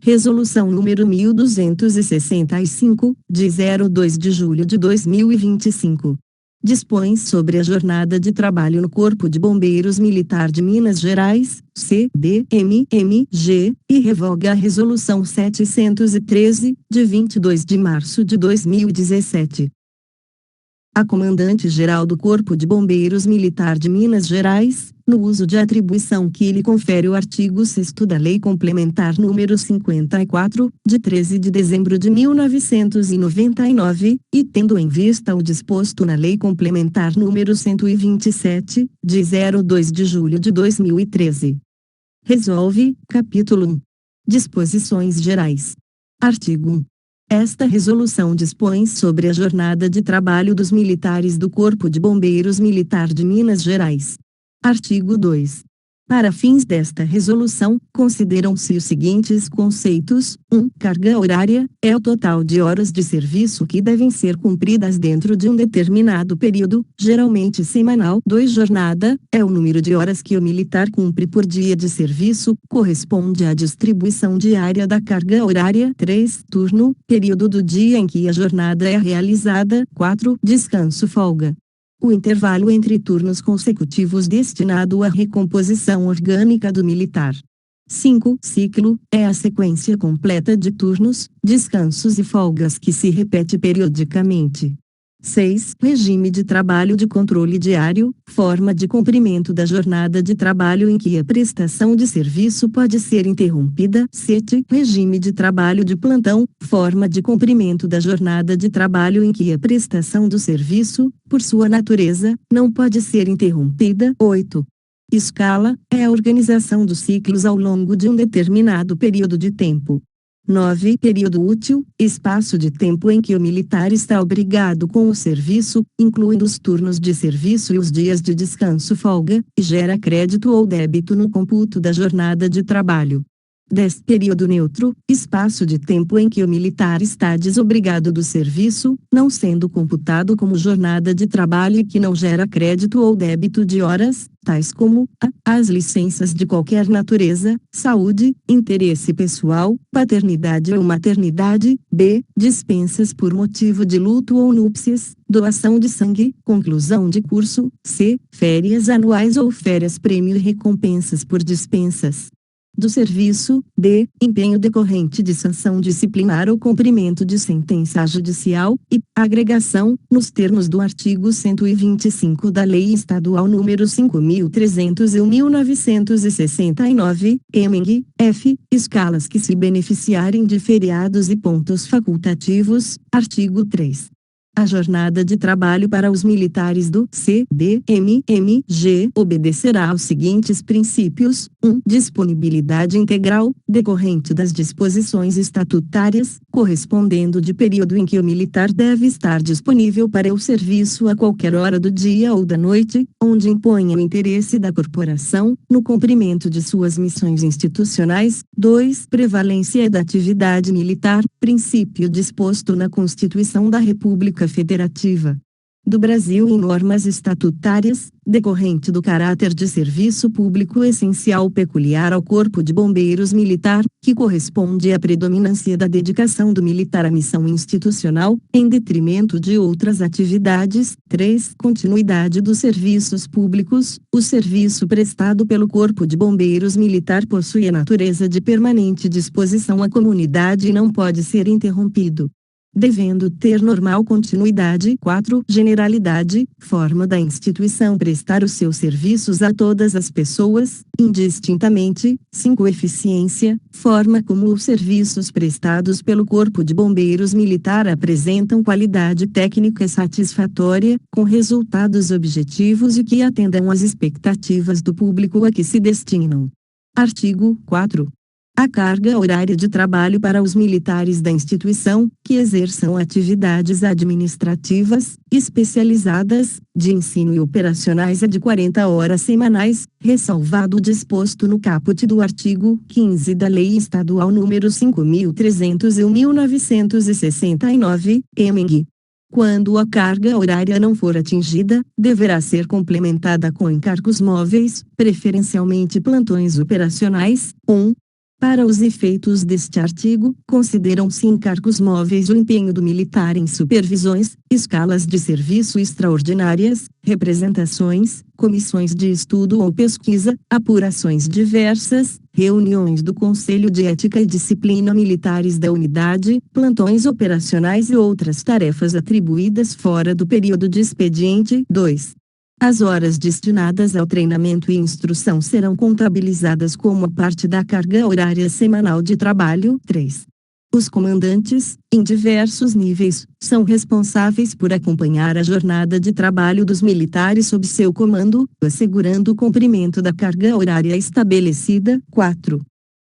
Resolução número 1265, de 02 de julho de 2025. Dispõe sobre a jornada de trabalho no Corpo de Bombeiros Militar de Minas Gerais, CBMMG, e revoga a Resolução 713, de 22 de março de 2017. A Comandante-Geral do Corpo de Bombeiros Militar de Minas Gerais, no uso de atribuição que lhe confere o artigo 6º da Lei Complementar nº 54, de 13 de dezembro de 1999, e tendo em vista o disposto na Lei Complementar nº 127, de 02 de julho de 2013. Resolve, capítulo 1. Disposições Gerais. Artigo 1. Esta resolução dispõe sobre a jornada de trabalho dos militares do Corpo de Bombeiros Militar de Minas Gerais. Artigo 2. Para fins desta resolução, consideram-se os seguintes conceitos: 1. Carga horária, é o total de horas de serviço que devem ser cumpridas dentro de um determinado período, geralmente semanal. 2. Jornada, é o número de horas que o militar cumpre por dia de serviço, corresponde à distribuição diária da carga horária. 3. Turno, período do dia em que a jornada é realizada. 4. Descanso folga. O intervalo entre turnos consecutivos destinado à recomposição orgânica do militar. 5. Ciclo, é a sequência completa de turnos, descansos e folgas que se repete periodicamente. 6. Regime de trabalho de controle diário, forma de cumprimento da jornada de trabalho em que a prestação de serviço pode ser interrompida. 7. Regime de trabalho de plantão, forma de cumprimento da jornada de trabalho em que a prestação do serviço, por sua natureza, não pode ser interrompida. 8. Escala, é a organização dos ciclos ao longo de um determinado período de tempo. 9. Período útil, espaço de tempo em que o militar está obrigado com o serviço, incluindo os turnos de serviço e os dias de descanso folga, e gera crédito ou débito no cômputo da jornada de trabalho. 10. Período neutro, espaço de tempo em que o militar está desobrigado do serviço, não sendo computado como jornada de trabalho e que não gera crédito ou débito de horas, tais como a. As licenças de qualquer natureza, saúde, interesse pessoal, paternidade ou maternidade. B. Dispensas por motivo de luto ou núpcias, doação de sangue, conclusão de curso. C. Férias anuais ou férias prêmio e recompensas por dispensas do serviço. D. Empenho decorrente de sanção disciplinar ou cumprimento de sentença judicial. E. Agregação, nos termos do artigo 125 da Lei Estadual nº 5.300 e 1969, emeng. F. Escalas que se beneficiarem de feriados e pontos facultativos. Artigo 3. A jornada de trabalho para os militares do CBMMG obedecerá aos seguintes princípios: 1. Disponibilidade integral, decorrente das disposições estatutárias, correspondendo de período em que o militar deve estar disponível para o serviço a qualquer hora do dia ou da noite, onde imponha o interesse da corporação, no cumprimento de suas missões institucionais. 2. Prevalência da atividade militar, princípio disposto na Constituição da República Federativa do Brasil e normas estatutárias, decorrente do caráter de serviço público essencial peculiar ao Corpo de Bombeiros Militar, que corresponde à predominância da dedicação do militar à missão institucional, em detrimento de outras atividades. 3. Continuidade dos serviços públicos. O serviço prestado pelo Corpo de Bombeiros Militar possui a natureza de permanente disposição à comunidade e não pode ser interrompido, devendo ter normal continuidade. 4. Generalidade, forma da instituição prestar os seus serviços a todas as pessoas, indistintamente. 5. Eficiência, forma como os serviços prestados pelo Corpo de Bombeiros Militar apresentam qualidade técnica satisfatória, com resultados objetivos e que atendam às expectativas do público a que se destinam. Artigo 4. A carga horária de trabalho para os militares da instituição, que exerçam atividades administrativas, especializadas, de ensino e operacionais é de 40 horas semanais, ressalvado o disposto no caput do artigo 15 da Lei Estadual nº 5.300 e 1969, emeng. Quando a carga horária não for atingida, deverá ser complementada com encargos móveis, preferencialmente plantões operacionais. 1. Para os efeitos deste artigo, consideram-se encargos móveis o empenho do militar em supervisões, escalas de serviço extraordinárias, representações, comissões de estudo ou pesquisa, apurações diversas, reuniões do Conselho de Ética e Disciplina militares da unidade, plantões operacionais e outras tarefas atribuídas fora do período de expediente. 2. As horas destinadas ao treinamento e instrução serão contabilizadas como parte da carga horária semanal de trabalho. 3. Os comandantes, em diversos níveis, são responsáveis por acompanhar a jornada de trabalho dos militares sob seu comando, assegurando o cumprimento da carga horária estabelecida. 4.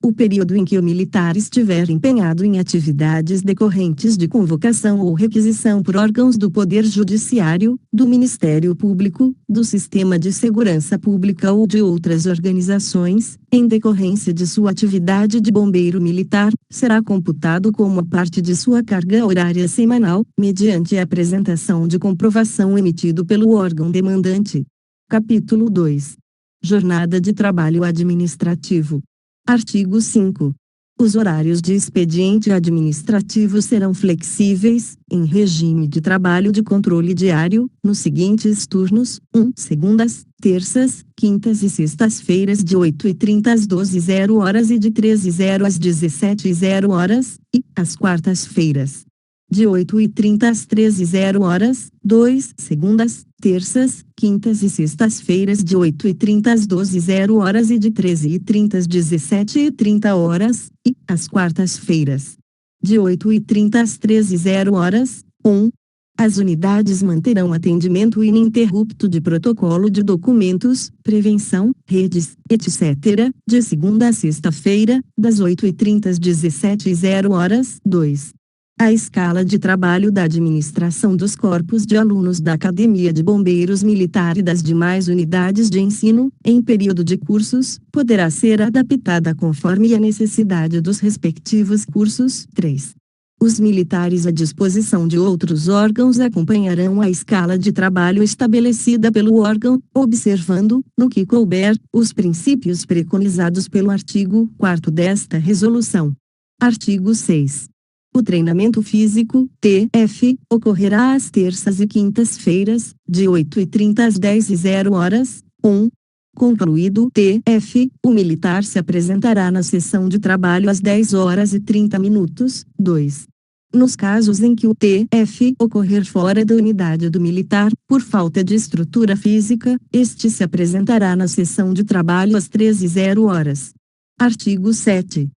O período em que o militar estiver empenhado em atividades decorrentes de convocação ou requisição por órgãos do Poder Judiciário, do Ministério Público, do Sistema de Segurança Pública ou de outras organizações, em decorrência de sua atividade de bombeiro militar, será computado como parte de sua carga horária semanal, mediante a apresentação de comprovação emitido pelo órgão demandante. Capítulo 2. Jornada de trabalho administrativo. Artigo 5. Os horários de expediente administrativo serão flexíveis, em regime de trabalho de controle diário, nos seguintes turnos: 1. Segundas, terças, quintas e sextas-feiras de 8h30 às 12h e de 13h às 17h, e, às quartas-feiras, de 8h30 às 13h. 2. Segundas, terças, quintas e sextas-feiras de 8h30 às 12h e de 13h30 às 17h, e, às quartas-feiras, de 8h30 às 13h. 1. As unidades manterão atendimento ininterrupto de protocolo de documentos, prevenção, redes, etc., de segunda a sexta-feira, das 8h30 às 17h. 2. A escala de trabalho da administração dos corpos de alunos da Academia de Bombeiros Militar e das demais unidades de ensino, em período de cursos, poderá ser adaptada conforme a necessidade dos respectivos cursos. 3. Os militares à disposição de outros órgãos acompanharão a escala de trabalho estabelecida pelo órgão, observando, no que couber, os princípios preconizados pelo artigo 4º desta resolução. Artigo 6. O treinamento físico, TF, ocorrerá às terças e quintas-feiras, de 8h30 às 10h. 1. Concluído o TF, o militar se apresentará na sessão de trabalho às 10h30. 2. Nos casos em que o TF ocorrer fora da unidade do militar, por falta de estrutura física, este se apresentará na sessão de trabalho às 13h. Artigo 7.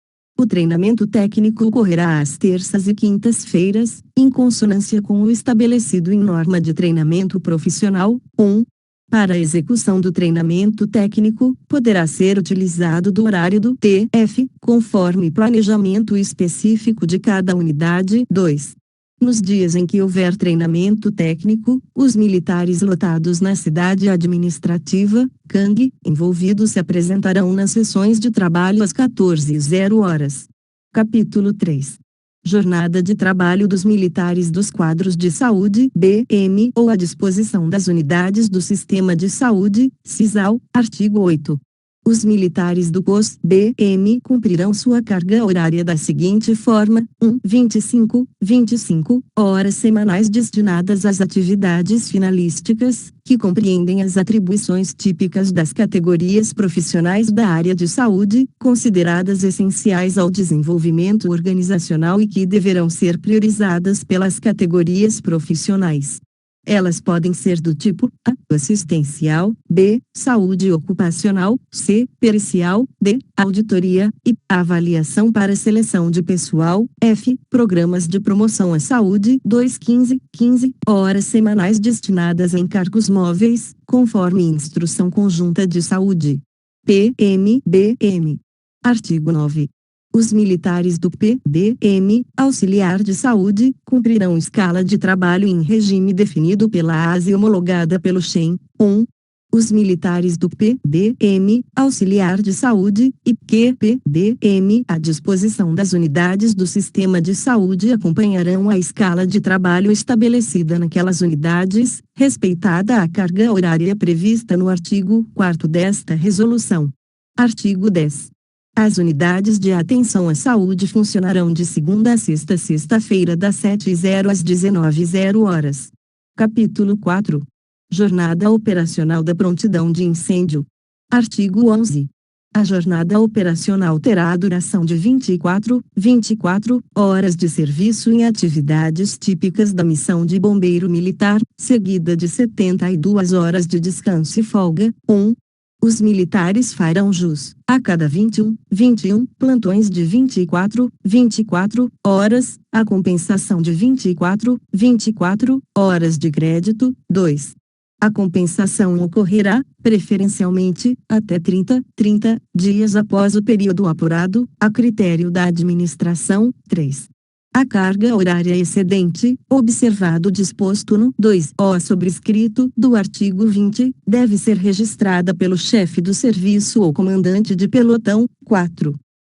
O treinamento técnico ocorrerá às terças e quintas-feiras, em consonância com o estabelecido em norma de treinamento profissional. 1. Para a execução do treinamento técnico, poderá ser utilizado do horário do TF, conforme planejamento específico de cada unidade. 2. Nos dias em que houver treinamento técnico, os militares lotados na cidade administrativa, CANG, envolvidos se apresentarão nas sessões de trabalho às 14h. Capítulo 3. Jornada de trabalho dos militares dos quadros de saúde, BM, ou à disposição das unidades do Sistema de Saúde, SISAL. Artigo 8. Os militares do COS, BM, cumprirão sua carga horária da seguinte forma: 1. 25 horas semanais destinadas às atividades finalísticas, que compreendem as atribuições típicas das categorias profissionais da área de saúde, consideradas essenciais ao desenvolvimento organizacional e que deverão ser priorizadas pelas categorias profissionais. Elas podem ser do tipo: A. Assistencial, B. Saúde ocupacional, C. Pericial, D. Auditoria, e Avaliação para seleção de pessoal, F. Programas de promoção à saúde. 2. 15 horas semanais destinadas a encargos móveis, conforme Instrução Conjunta de Saúde. PMBM. Artigo 9. Os militares do PBM, auxiliar de saúde, cumprirão escala de trabalho em regime definido pela ASE homologada pelo CHEM. 1. Os militares do PBM, auxiliar de saúde, e QPBM, à disposição das unidades do sistema de saúde acompanharão a escala de trabalho estabelecida naquelas unidades, respeitada a carga horária prevista no artigo 4º desta resolução. Artigo 10. As unidades de atenção à saúde funcionarão de segunda a sexta-feira das 7h às 19h. Capítulo 4. Jornada operacional da prontidão de incêndio. Artigo 11. A jornada operacional terá a duração de 24 horas de serviço em atividades típicas da missão de bombeiro militar, seguida de 72 horas de descanso e folga. 1. Os militares farão jus, a cada 21 plantões de 24 horas, a compensação de 24 horas de crédito. 2. A compensação ocorrerá, preferencialmente, até 30 dias após o período apurado, a critério da administração. 3. A carga horária excedente, observado o disposto no 2O sobrescrito do artigo 20, deve ser registrada pelo chefe do serviço ou comandante de pelotão. 4.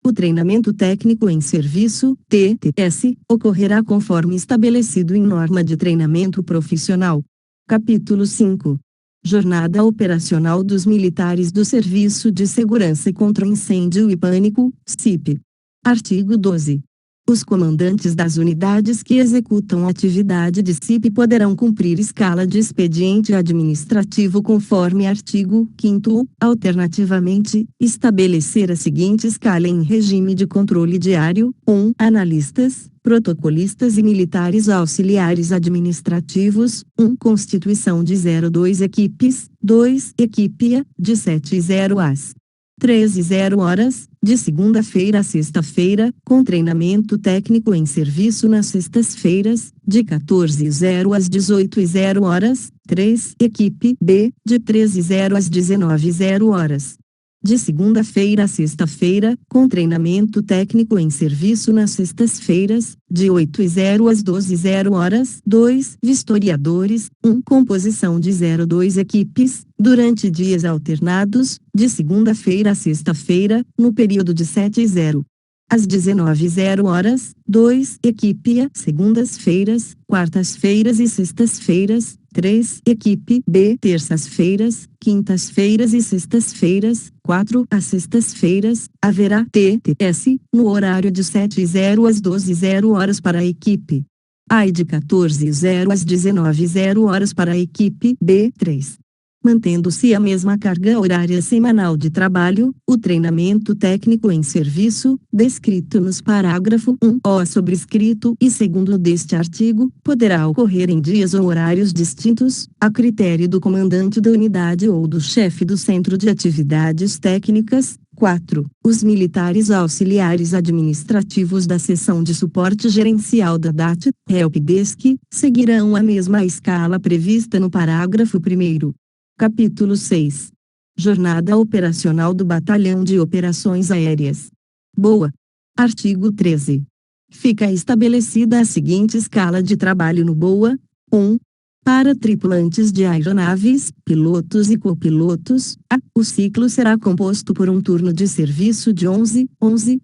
O treinamento técnico em serviço, TTS, ocorrerá conforme estabelecido em norma de treinamento profissional. Capítulo 5. Jornada operacional dos militares do Serviço de Segurança contra Incêndio e Pânico, SIP. Artigo 12. Os comandantes das unidades que executam atividade de SIP poderão cumprir escala de expediente administrativo conforme artigo 5º, alternativamente, estabelecer a seguinte escala em regime de controle diário: 1. Analistas, protocolistas e militares auxiliares administrativos. 1. Constituição de 02 equipes. 2. Equipe A, de 7h às 13h, de segunda-feira a sexta-feira, com treinamento técnico em serviço nas sextas-feiras, de 14h às 18h. 3. Equipe B, de 13h às 19h. De segunda-feira a sexta-feira, com treinamento técnico em serviço nas sextas-feiras, de 8h às 12h. 2. Vistoriadores. 1. Composição de 02 equipes, durante dias alternados, de segunda-feira a sexta-feira, no período de 7h às 19h. 2. Equipe A, segundas-feiras, quartas-feiras e sextas-feiras. 3. Equipe B, terças-feiras, quintas-feiras e sextas-feiras. 4. Às sextas-feiras, haverá TTS, no horário de 7h às 12h para a equipe A e de 14h às 19h para a equipe B. 3. Mantendo-se a mesma carga horária semanal de trabalho, o treinamento técnico em serviço, descrito nos parágrafo 1O sobrescrito e segundo deste artigo, poderá ocorrer em dias ou horários distintos, a critério do comandante da unidade ou do chefe do centro de atividades técnicas. 4. Os militares auxiliares administrativos da seção de suporte gerencial da DAT, Helpdesk, seguirão a mesma escala prevista no parágrafo 1º. Capítulo 6. Jornada operacional do Batalhão de Operações Aéreas. BOA. Artigo 13. Fica estabelecida a seguinte escala de trabalho no BOA. 1. Para tripulantes de aeronaves, pilotos e copilotos, o ciclo será composto por um turno de serviço de 11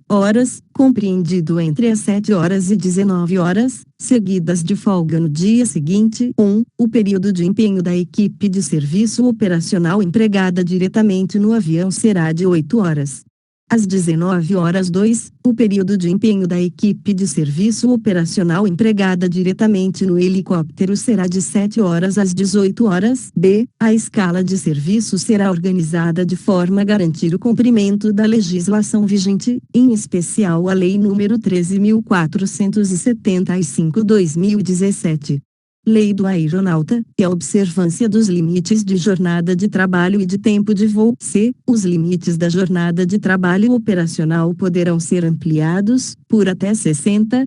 horas, compreendido entre as 7h e 19h, seguidas de folga no dia seguinte. 1. O período de empenho da equipe de serviço operacional empregada diretamente no avião será de 8 horas. Às 19h. 2. O período de empenho da equipe de serviço operacional empregada diretamente no helicóptero será de 7h às 18h. B. A escala de serviço será organizada de forma a garantir o cumprimento da legislação vigente, em especial a Lei nº 13.475/2017. Lei do Aeronauta, e a observância dos limites de jornada de trabalho e de tempo de voo. C. Os limites da jornada de trabalho operacional poderão ser ampliados, por até 60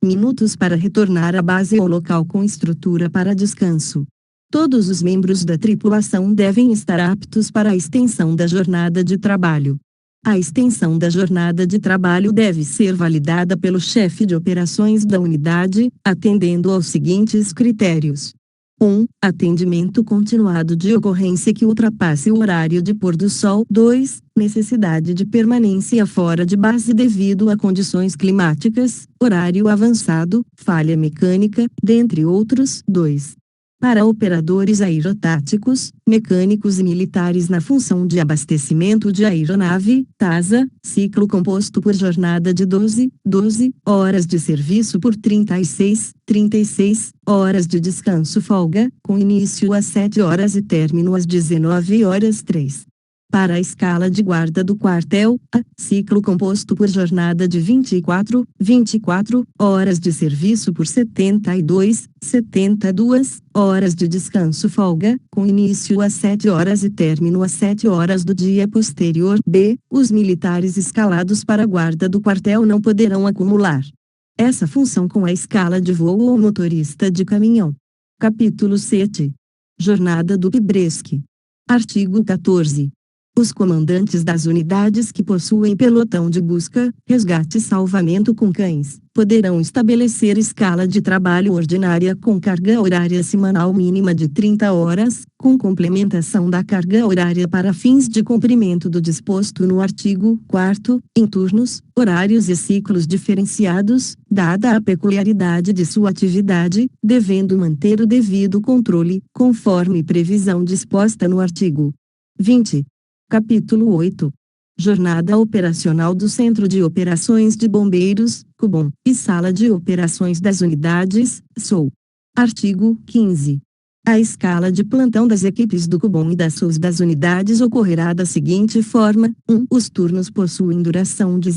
minutos para retornar à base ou local com estrutura para descanso. Todos os membros da tripulação devem estar aptos para a extensão da jornada de trabalho. A extensão da jornada de trabalho deve ser validada pelo chefe de operações da unidade, atendendo aos seguintes critérios. 1. Atendimento continuado de ocorrência que ultrapasse o horário de pôr do sol. 2. Necessidade de permanência fora de base devido a condições climáticas, horário avançado, falha mecânica, dentre outros. 2. Para operadores aerotáticos, mecânicos e militares na função de abastecimento de aeronave, TASA, ciclo composto por jornada de 12 horas de serviço por 36 horas de descanso-folga, com início às 7 horas e término às 19 horas 3. Para a escala de guarda do quartel, ciclo composto por jornada de 24 horas de serviço por 72 horas de descanso-folga, com início às 7 horas e término às 7 horas do dia posterior. B. Os militares escalados para a guarda do quartel não poderão acumular essa função com a escala de voo ou motorista de caminhão. Capítulo 7. Jornada do Pibresque. Artigo 14. Os comandantes das unidades que possuem pelotão de busca, resgate e salvamento com cães, poderão estabelecer escala de trabalho ordinária com carga horária semanal mínima de 30 horas, com complementação da carga horária para fins de cumprimento do disposto no artigo 4º, em turnos, horários e ciclos diferenciados, dada a peculiaridade de sua atividade, devendo manter o devido controle, conforme previsão disposta no artigo 20. Capítulo 8. Jornada operacional do Centro de Operações de Bombeiros, COBOM, e Sala de Operações das Unidades, SOU. Artigo 15. A escala de plantão das equipes do COBOM e das SOUs das unidades ocorrerá da seguinte forma: 1. Os turnos possuem duração de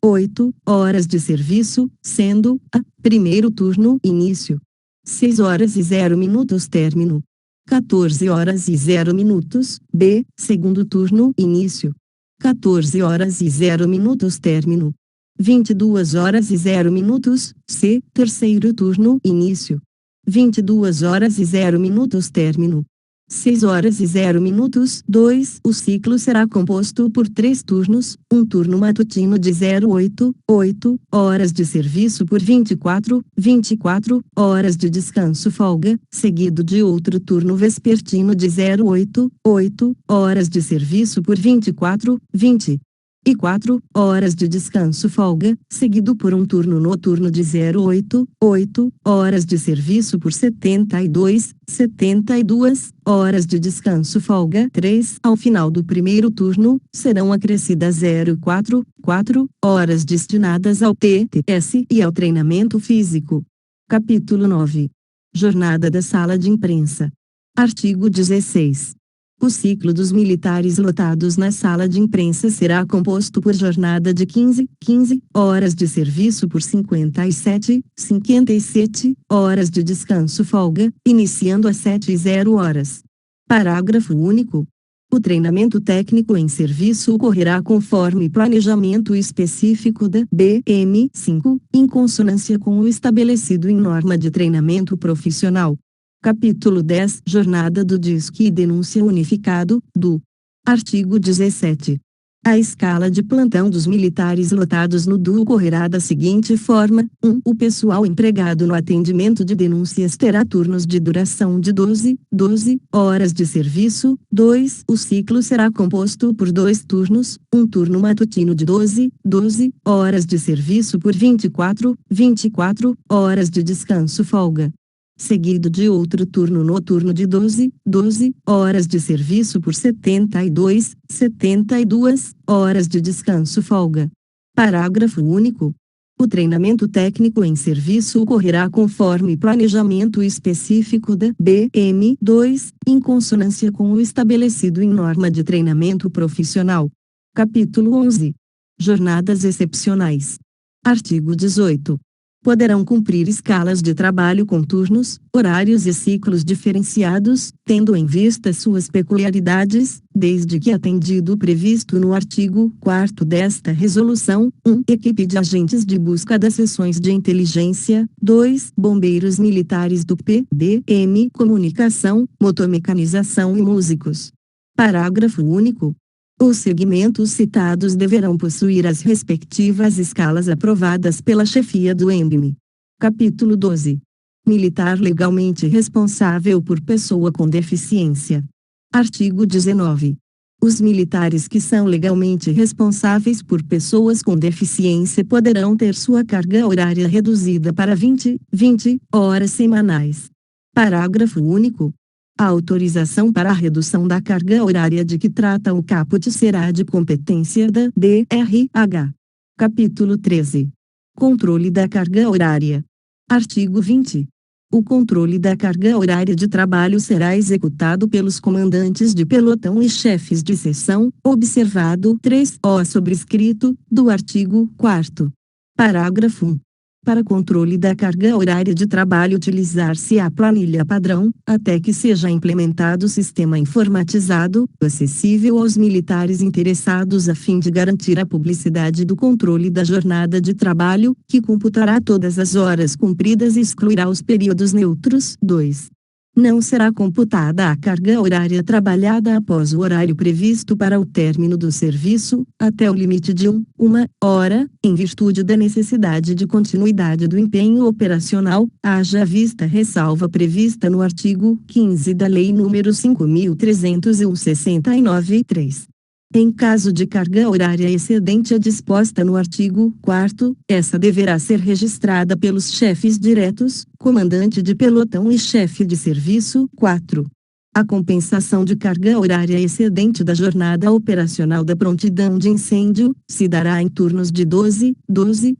08 horas de serviço, sendo a primeiro turno início 6 horas e 0 minutos término 14 horas e 0 minutos, B. Segundo turno início 14 horas e 0 minutos término 22 horas e 0 minutos, C. Terceiro turno início 22 horas e 0 minutos término 6 horas e 0 minutos. 2. O ciclo será composto por 3 turnos, um turno matutino de 08 horas de serviço por 24 horas de descanso-folga, seguido de outro turno vespertino de 08 horas de serviço por 24 horas de descanso-folga, seguido por um turno noturno de 08 horas de serviço por 72 horas de descanso-folga. 3. Ao final do primeiro turno, serão acrescidas 04 horas destinadas ao TTS e ao treinamento físico. Capítulo 9. Jornada da Sala de Imprensa. Artigo 16. O ciclo dos militares lotados na sala de imprensa será composto por jornada de 15 horas de serviço por 57 horas de descanso-folga, iniciando às 7h. Parágrafo único. O treinamento técnico em serviço ocorrerá conforme planejamento específico da BM5, em consonância com o estabelecido em norma de treinamento profissional. Capítulo 10. Jornada do Disque e Denúncia Unificado, do artigo 17. A escala de plantão dos militares lotados no DU ocorrerá da seguinte forma: 1. O pessoal empregado no atendimento de denúncias terá turnos de duração de 12 horas de serviço. 2. O ciclo será composto por 2 turnos, um turno matutino de 12 horas de serviço por 24 horas de descanso-folga, seguido de outro turno noturno de 12 horas de serviço por 72 horas de descanso-folga. Parágrafo único. O treinamento técnico em serviço ocorrerá conforme planejamento específico da BM2, em consonância com o estabelecido em norma de treinamento profissional. Capítulo 11. Jornadas excepcionais. Artigo 18. Poderão cumprir escalas de trabalho com turnos, horários e ciclos diferenciados, tendo em vista suas peculiaridades, desde que atendido o previsto no artigo 4º desta resolução: 1. Equipe de agentes de busca das seções de inteligência. 2. Bombeiros militares do PDM, comunicação, motomecanização e músicos. Parágrafo único. Os segmentos citados deverão possuir as respectivas escalas aprovadas pela chefia do ENBM. Capítulo 12. Militar legalmente responsável por pessoa com deficiência. Artigo 19. Os militares que são legalmente responsáveis por pessoas com deficiência poderão ter sua carga horária reduzida para 20 horas semanais. Parágrafo único. A autorização para a redução da carga horária de que trata o caput será de competência da DRH. Capítulo 13. Controle da carga horária. Artigo 20. O controle da carga horária de trabalho será executado pelos comandantes de pelotão e chefes de seção, observado 3-O sobrescrito, do artigo 4º. Parágrafo 1. Para controle da carga horária de trabalho utilizar-se a planilha padrão, até que seja implementado sistema informatizado, acessível aos militares interessados a fim de garantir a publicidade do controle da jornada de trabalho, que computará todas as horas cumpridas e excluirá os períodos neutros. 2. Não será computada a carga horária trabalhada após o horário previsto para o término do serviço, até o limite de 1 hora, em virtude da necessidade de continuidade do empenho operacional, haja vista ressalva prevista no artigo 15 da Lei nº 5.369-3. Em caso de carga horária excedente a disposta no artigo 4º, essa deverá ser registrada pelos chefes diretos, comandante de pelotão e chefe de serviço. 4. A compensação de carga horária excedente da jornada operacional da prontidão de incêndio, se dará em turnos de 12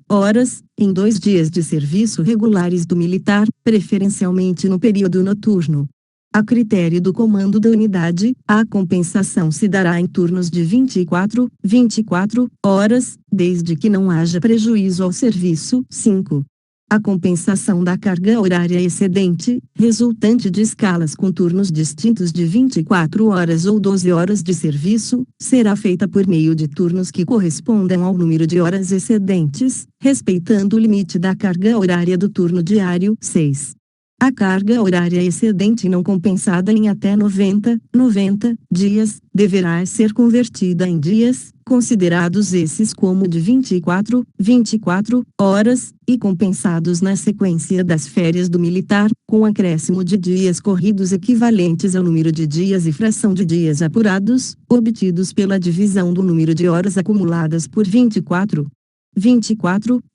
horas, em 2 dias de serviço regulares do militar, preferencialmente no período noturno. A critério do comando da unidade, a compensação se dará em turnos de 24 horas, desde que não haja prejuízo ao serviço. 5. A compensação da carga horária excedente, resultante de escalas com turnos distintos de 24 horas ou 12 horas de serviço, será feita por meio de turnos que correspondam ao número de horas excedentes, respeitando o limite da carga horária do turno diário. 6. A carga horária excedente não compensada em até 90 dias, deverá ser convertida em dias, considerados esses como de 24 horas, e compensados na sequência das férias do militar, com acréscimo de dias corridos equivalentes ao número de dias e fração de dias apurados, obtidos pela divisão do número de horas acumuladas por 24.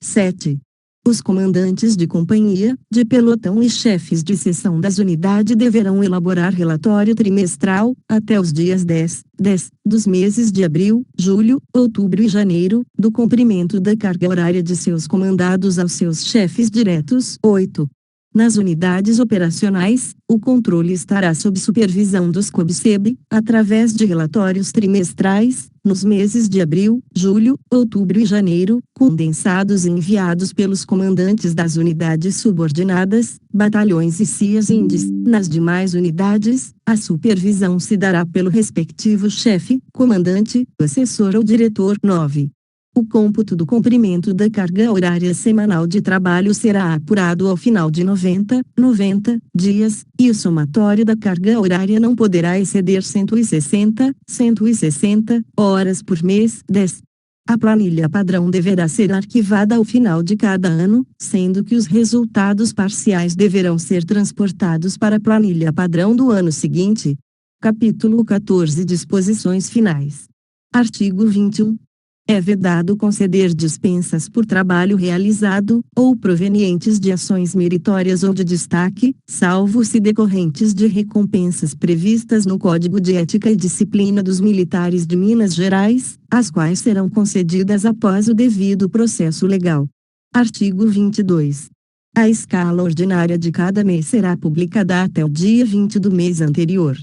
7. Os comandantes de companhia, de pelotão e chefes de seção das unidades deverão elaborar relatório trimestral, até os dias 10 dos meses de abril, julho, outubro e janeiro, do cumprimento da carga horária de seus comandados aos seus chefes diretos. 8. Nas unidades operacionais, o controle estará sob supervisão dos COBSEB, através de relatórios trimestrais, nos meses de abril, julho, outubro e janeiro, condensados e enviados pelos comandantes das unidades subordinadas, batalhões e CIAs-INDs. Nas demais unidades, a supervisão se dará pelo respectivo chefe, comandante, assessor ou diretor. 9. O cômputo do comprimento da carga horária semanal de trabalho será apurado ao final de 90 dias, e o somatório da carga horária não poderá exceder 160 horas por mês. 10. A planilha padrão deverá ser arquivada ao final de cada ano, sendo que os resultados parciais deverão ser transportados para a planilha padrão do ano seguinte. Capítulo 14. Disposições finais. Artigo 21. É vedado conceder dispensas por trabalho realizado, ou provenientes de ações meritórias ou de destaque, salvo se decorrentes de recompensas previstas no Código de Ética e Disciplina dos Militares de Minas Gerais, as quais serão concedidas após o devido processo legal. Artigo 22. A escala ordinária de cada mês será publicada até o dia 20 do mês anterior.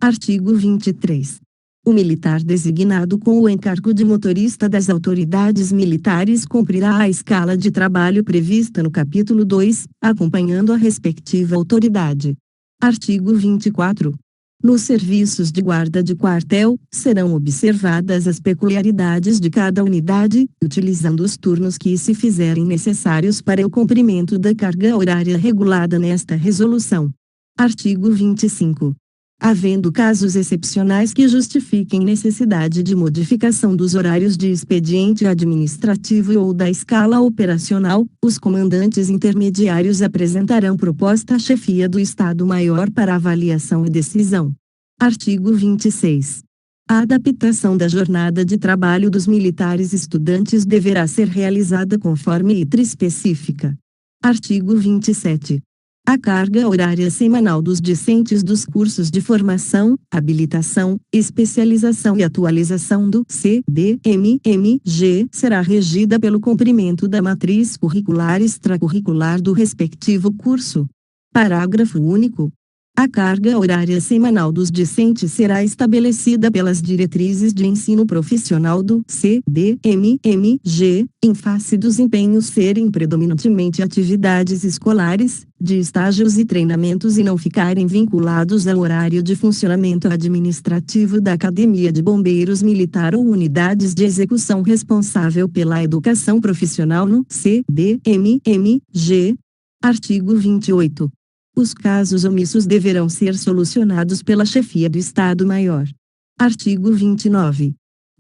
Artigo 23. O militar designado com o encargo de motorista das autoridades militares cumprirá a escala de trabalho prevista no capítulo 2, acompanhando a respectiva autoridade. Artigo 24. Nos serviços de guarda de quartel, serão observadas as peculiaridades de cada unidade, utilizando os turnos que se fizerem necessários para o cumprimento da carga horária regulada nesta resolução. Artigo 25. Havendo casos excepcionais que justifiquem necessidade de modificação dos horários de expediente administrativo ou da escala operacional, os comandantes intermediários apresentarão proposta à chefia do Estado-Maior para avaliação e decisão. Artigo 26. A adaptação da jornada de trabalho dos militares estudantes deverá ser realizada conforme ITRE específica. Artigo 27. A carga horária semanal dos discentes dos cursos de formação, habilitação, especialização e atualização do CDMMG será regida pelo cumprimento da matriz curricular extracurricular do respectivo curso. Parágrafo único. A carga horária semanal dos discentes será estabelecida pelas diretrizes de ensino profissional do CDMMG, em face dos empenhos serem predominantemente atividades escolares, de estágios e treinamentos e não ficarem vinculados ao horário de funcionamento administrativo da Academia de Bombeiros Militar ou unidades de execução responsável pela educação profissional no CDMMG. Artigo 28. Os casos omissos deverão ser solucionados pela chefia do Estado-Maior. Artigo 29.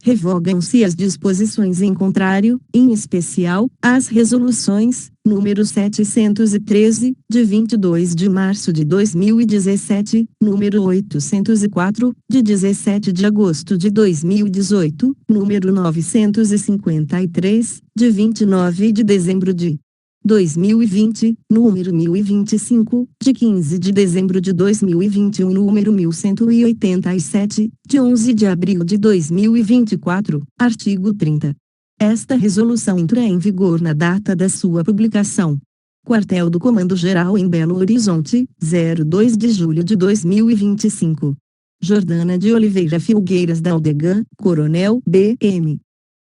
Revogam-se as disposições em contrário, em especial, as resoluções, número 713, de 22 de março de 2017, número 804, de 17 de agosto de 2018, número 953, de 29 de dezembro de 2020, número 1025, de 15 de dezembro de 2021 e número 1187, de 11 de abril de 2024, artigo 30. Esta resolução entra em vigor na data da sua publicação. Quartel do Comando-Geral em Belo Horizonte, 02 de julho de 2025. Jordana de Oliveira Filgueiras da Aldegan, Coronel, BM.